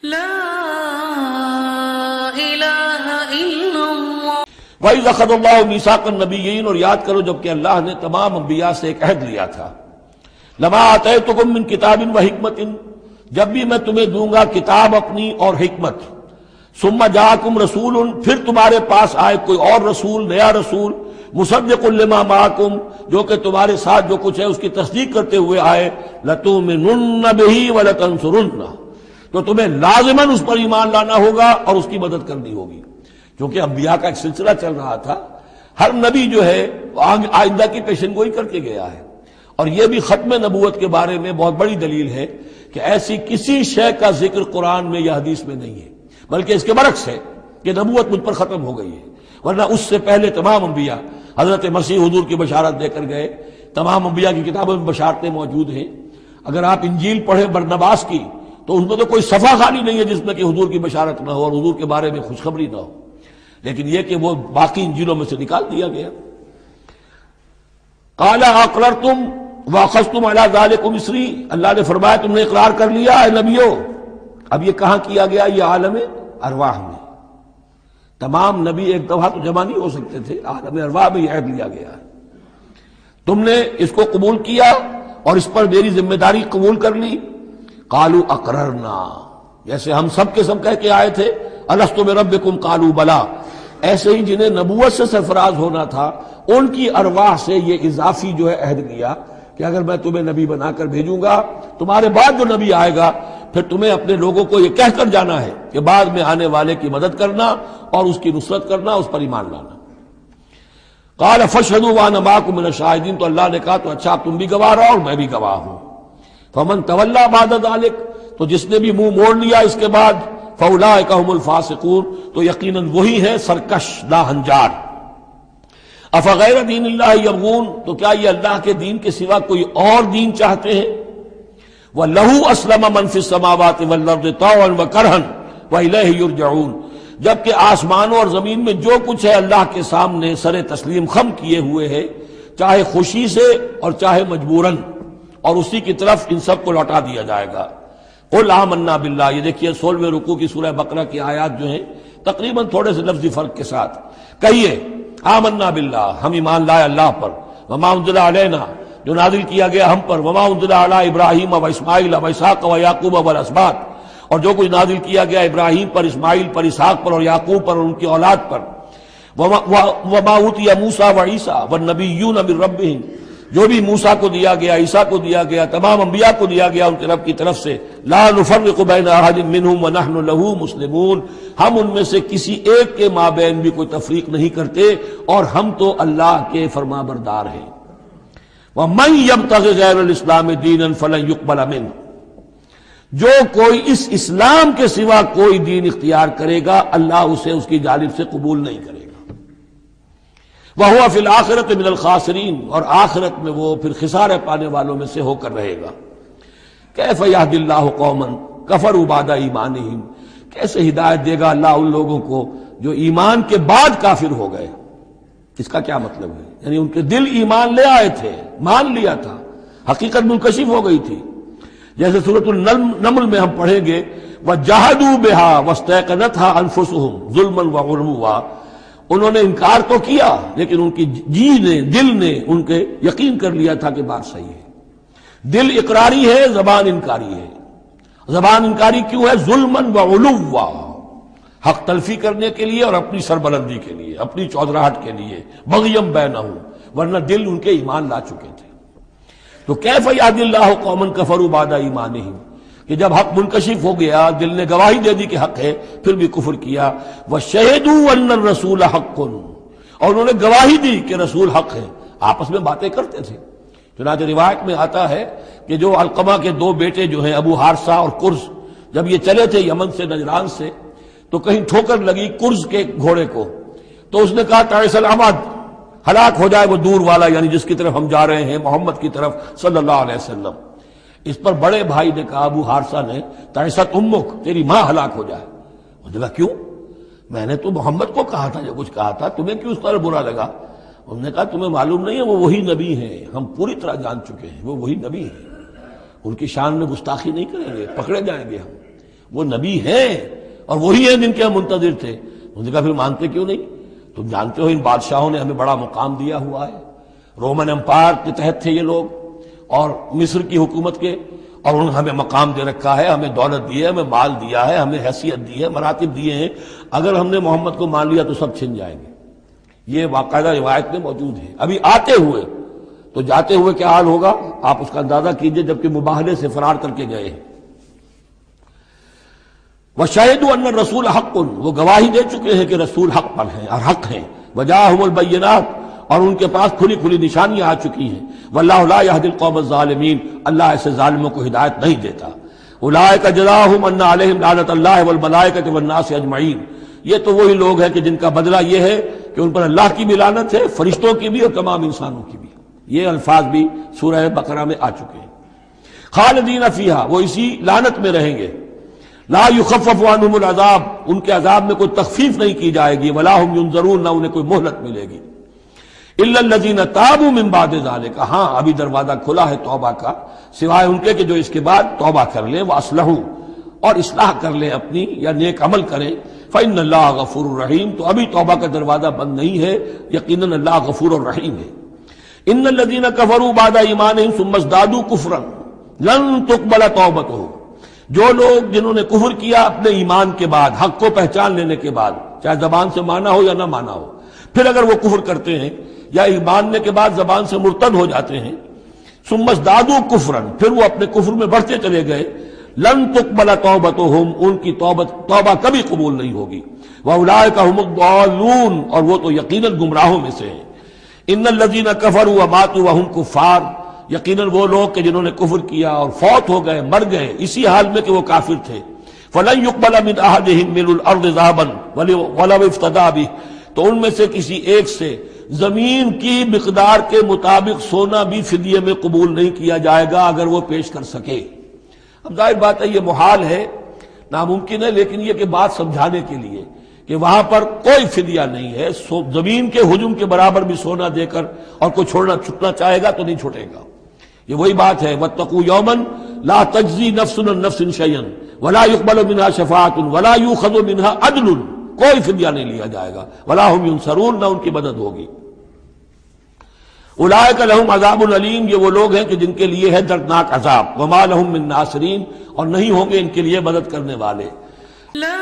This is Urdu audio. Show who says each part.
Speaker 1: لا الہ الا اللہ۔
Speaker 2: وَإِذْ أَخَذَ اللَّهُ مِيثَاقَ النَّبِيِّينَ، اور یاد کرو جب کہ اللہ نے تمام انبیاء سے ایک عہد لیا تھا، لَمَا آتَيْتُكُم مِّن کتاب وحکمۃ، جب بھی میں تمہیں دوں گا کتاب اپنی اور حکمت، ثم جاءکم رسول، پھر تمہارے پاس آئے کوئی اور رسول، نیا رسول، مصدق لما معکم، جو کہ تمہارے ساتھ جو کچھ ہے اس کی تصدیق کرتے ہوئے آئے، لَتُؤْمِنُنَّ بِهِ وَلَتَنصُرُنَّهُ، تو تمہیں لازماً اس پر ایمان لانا ہوگا اور اس کی مدد کرنی ہوگی، کیونکہ انبیاء کا ایک سلسلہ چل رہا تھا، ہر نبی جو ہے آئندہ کی پیشن گوئی کر کے گیا ہے، اور یہ بھی ختم نبوت کے بارے میں بہت بڑی دلیل ہے کہ ایسی کسی شے کا ذکر قرآن میں یا حدیث میں نہیں ہے، بلکہ اس کے برعکس ہے کہ نبوت مجھ پر ختم ہو گئی ہے، ورنہ اس سے پہلے تمام انبیاء حضرت مسیح حضور کی بشارت دے کر گئے، تمام انبیاء کی کتابوں میں بشارتیں موجود ہیں۔ اگر آپ انجیل پڑھیں برنباس کی تو اس میں تو کوئی صفحہ خالی نہیں ہے جس میں کہ حضور کی بشارت نہ ہو اور حضور کے بارے میں خوشخبری نہ ہو، لیکن یہ کہ وہ باقی انجیلوں میں سے نکال دیا گیا۔ قال اقررتم واخذتم علی ذلکم اسری، اللہ نے فرمایا تم نے اقرار کر لیا اے نبیوں۔ اب یہ کہاں کیا گیا؟ یہ عالم ارواح میں، تمام نبی ایک دفعہ تو جمع نہیں ہو سکتے تھے، عالم ارواح میں یہ عہد لیا گیا ہے، تم نے اس کو قبول کیا اور اس پر میری ذمہ داری قبول کر لی۔ قالوا اقررنا، جیسے ہم سب کے سب کہہ کے آئے تھے الست بربکم قالوا بلا، ایسے ہی جنہیں نبوت سے سرفراز ہونا تھا ان کی ارواح سے یہ اضافی جو ہے عہد لیا کہ اگر میں تمہیں نبی بنا کر بھیجوں گا، تمہارے بعد جو نبی آئے گا پھر تمہیں اپنے لوگوں کو یہ کہہ کر جانا ہے کہ بعد میں آنے والے کی مدد کرنا اور اس کی نصرت کرنا، اس پر ایمان لانا۔ قال فاشهدوا وانا معكم من الشاهدين، تو اللہ نے کہا تو اچھا تم بھی گواہ رہو اور میں بھی گواہ ہوں۔ فمن تولى بعد ذلك، تو جس نے بھی منہ موڑ لیا اس کے بعد، فاولئک هم الفاسقون، تو یقیناً وہی ہے سرکش لاہنجار۔ افغیر دین اللہ یبغون، تو کیا یہ اللہ کے دین کے سوا کوئی اور دین چاہتے ہیں؟ وَلَهُ أَسْلَمَ مَنْ فِي السَّمَاوَاتِ وَالْأَرْضِ طَوْعًا وَكَرْهًا وَإِلَيْهِ يُرْجَعُونَ، جبکہ آسمانوں اور زمین میں جو کچھ ہے اللہ کے سامنے سر تسلیم خم کیے ہوئے ہے، چاہے خوشی سے اور چاہے مجبوراً، اور اسی کی طرف ان سب کو لوٹا دیا جائے گا۔ قُلْ آمَنَّا بِاللَّهِ، یہ دیکھیے 16ویں رکوع کی سورہ بقرہ کی آیات جو ہیں تقریباً تھوڑے سے لفظی فرق کے ساتھ، کہیے آمنا باللہ، ہم ایمان لائے اللہ پر، وما انزل علینا، جو نازل کیا گیا ہم پر، وما انزل علی ابراہیم و اسماعیل و اسحاق و یعقوب والاسباط، اور جو کچھ نازل کیا گیا ابراہیم پر، اسماعیل پر، اسحاق پر اور یعقوب پر اور ان کی اولاد پر، وما اوتی موسیٰ و عیسیٰ والنبیون من ربہم، جو بھی موسیٰ کو دیا گیا، عیسیٰ کو دیا گیا، تمام انبیاء کو دیا گیا ان کے رب کی طرف سے، لا نفرق بین احد منہم ونحن لہ مسلمون، ہم ان میں سے کسی ایک کے مابین بھی کوئی تفریق نہیں کرتے اور ہم تو اللہ کے فرما بردار ہیں۔ وَمَن يَبْتَغِ غَيْرَ الْإِسْلَامِ دِينًا فَلَن يُقْبَلَ مِنْهُ، جو کوئی اس اسلام کے سوا کوئی دین اختیار کرے گا اللہ اسے اس کی جانب سے قبول نہیں کرے گا۔ وَهُوَ فِي الْآخِرَةِ مِنَ الْخَاسِرِينَ، اور آخرت میں وہ پھر خسارے پانے والوں میں سے ہو کر رہے گا۔ کیف یہدی اللہ قوما کفروا بعد ایمانہم، کیسے ہدایت دے گا اللہ ان لوگوں کو جو ایمان کے بعد کافر ہو گئے؟ اس کا کیا مطلب ہے؟ یعنی ان کے دل ایمان لے آئے تھے، مان لیا تھا، حقیقت منکشف ہو گئی تھی، جیسے سورۃ النمل میں ہم پڑھیں گے وَجَحَدُوا بِهَا وَاسْتَيْقَنَتْهَا أَنفُسُهُمْ ظُلْمًا وَعُلُوًّا، انہوں نے انکار تو کیا لیکن ان کی جی نے، دل نے ان کے یقین کر لیا تھا کہ بات صحیح ہے۔ دل اقراری ہے، زبان انکاری ہے۔ زبان انکاری کیوں ہے؟ ظلمًا وعلوا، حق تلفی کرنے کے لیے اور اپنی سربلندی کے لیے، اپنی چودراہٹ کے لیے، بغیم بینہم، ورنہ دل ان کے ایمان لا چکے تھے۔ تو کیف یہدی اللہ قوما کفروا بعد ایمانہم، کہ جب حق منکشف ہو گیا، دل نے گواہی دے دی کہ حق ہے، پھر بھی کفر کیا۔ وَشَهِدُوا أَنَّ الرَّسُولَ حَقٌّ، اور انہوں نے گواہی دی کہ رسول حق ہے، آپس میں باتیں کرتے تھے۔ چنانچہ روایت میں آتا ہے کہ جو علقمہ کے دو بیٹے جو ہیں ابو حارثہ اور کرز، جب یہ چلے تھے یمن سے، نجران سے، تو کہیں ٹھوکر لگی کرز کے گھوڑے کو، تو اس نے کہا تعیس العمد، ہلاک ہو جائے وہ دور والا، یعنی جس کی طرف ہم جا رہے ہیں، محمد کی طرف صلی اللہ علیہ وسلم۔ اس پر بڑے بھائی نے کہا، ابو حارثہ نے، تعیست امک، تیری ماں ہلاک ہو جائے۔ انہوں نے کہا کیوں؟ میں نے تو محمد کو کہا تھا جو کچھ کہا تھا، تمہیں کیوں اس طرح برا لگا؟ انہوں نے کہا تمہیں معلوم نہیں ہے وہ وہی نبی ہیں، ہم پوری طرح جان چکے ہیں وہ وہی نبی ہیں، ان کی شان میں گستاخی نہیں کریں گے، پکڑے جائیں گے ہم۔ وہ نبی ہیں اور وہی ہیں جن کے ہم منتظر تھے۔ انہوں نے کہا پھر مانتے کیوں نہیں؟ تم جانتے ہو ان بادشاہوں نے ہمیں بڑا مقام دیا ہوا ہے، رومن امپائر کے تحت تھے یہ لوگ اور مصر کی حکومت کے، اور انہوں نے ہمیں مقام دے رکھا ہے، ہمیں دولت دی ہے، ہمیں مال دیا ہے، ہمیں حیثیت دی ہے، مراتب دیے ہیں، اگر ہم نے محمد کو مان لیا تو سب چھن جائیں گے۔ یہ باقاعدہ روایت میں موجود ہے۔ ابھی آتے ہوئے تو جاتے ہوئے کیا حال ہوگا آپ اس کا اندازہ کیجئے، جبکہ مباہلے سے فرار کر کے گئے ہیں۔ وَشَهِدُوا أَنَّ الرَّسُولَ حَقٌّ، وہ گواہی دے چکے ہیں کہ رسول حق پر ہیں اور حق ہیں۔ وَجَاءَهُمُ الْبَيِّنَاتُ، اور ان کے پاس کھلی کھلی نشانیاں آ چکی ہیں۔ وَاللَّهُ لَا يَهْدِي الْقَوْمَ الظَّالِمِينَ، اللہ ایسے ظالموں کو ہدایت نہیں دیتا۔ أُولَٰئِكَ جَزَاؤُهُمْ أَنَّ عَلَيْهِمْ لَعْنَةَ اللَّهِ وَالْمَلَائِكَةِ وَالنَّاسِ أَجْمَعِينَ، یہ تو وہی لوگ ہیں کہ جن کا بدلہ یہ ہے کہ ان پر اللہ کی بھی لعنت ہے، فرشتوں کی بھی اور تمام انسانوں کی بھی۔ یہ الفاظ بھی سورہ بقرہ میں آ چکے ہیں۔ خالدین فیہا، وہ اسی لعنت میں رہیں گے۔ لا یخفف عنہم العذاب، ان کے عذاب میں کوئی تخفیف نہیں کی جائے گی۔ ولا ہم ینظرون، نہ انہیں کوئی مہلت ملے گی۔ الا الذین تابوا من بعد ذلک، ہاں ابھی دروازہ کھلا ہے توبہ کا، سوائے ان کے کہ جو اس کے بعد توبہ کر لیں، واصلحوا، اور اصلاح کر لیں اپنی یا نیک عمل کریں۔ فإن اللہ غفور الرحیم، تو ابھی توبہ کا دروازہ بند نہیں ہے، یقیناً اللہ غفور الرحیم ہے۔ ان الذین کفروا بعد ایمانہم ثم ازدادوا کفرا لن تقبل توبتہم، جو لوگ جنہوں نے کفر کیا اپنے ایمان کے بعد، حق کو پہچان لینے کے بعد، چاہے زبان سے مانا ہو یا نہ مانا ہو، پھر اگر وہ کفر کرتے ہیں یا ماننے کے بعد زبان سے مرتد ہو جاتے ہیں، ثم ازدادوا کفرا، پھر وہ اپنے کفر میں بڑھتے چلے گئے، لن تقبل توبتہم، ان کی توبہ کبھی قبول نہیں ہوگی۔ واولئک هم الضالون، اور وہ تو یقیناً گمراہوں میں سے ہیں۔ ان الذین کفروا وماتوا وهم کفار، یقیناً وہ لوگ کہ جنہوں نے کفر کیا اور فوت ہو گئے، مر گئے اسی حال میں کہ وہ کافر تھے، فلن يقبل من احدهم ملء الارض ذهبا ولو افتدى به، تو ان میں سے کسی ایک سے زمین کی مقدار کے مطابق سونا بھی فدیے میں قبول نہیں کیا جائے گا اگر وہ پیش کر سکے۔ اب ظاہر بات ہے یہ محال ہے، ناممکن ہے، لیکن یہ کہ بات سمجھانے کے لیے کہ وہاں پر کوئی فدیہ نہیں ہے، زمین کے حجم کے برابر بھی سونا دے کر اور کوئی چھوٹنا چاہے گا تو نہیں چھوٹے گا۔ یہ وہی بات ہے، واتقوا یوما لا تجزی نفس عن نفس شیئا ولا يقبل منها شفاعۃ ولا یؤخذ منها عدل، کوئی فدیہ نہیں لیا جائے گا، ولا هم ينصرون، نہ ان کی مدد ہوگی۔ اولئک لهم عذاب علیم، یہ وہ لوگ ہیں کہ جن کے لیے ہے دردناک عذاب، وما لهم من ناصرین، اور نہیں ہوں گے ان کے لیے مدد کرنے والے۔
Speaker 1: لا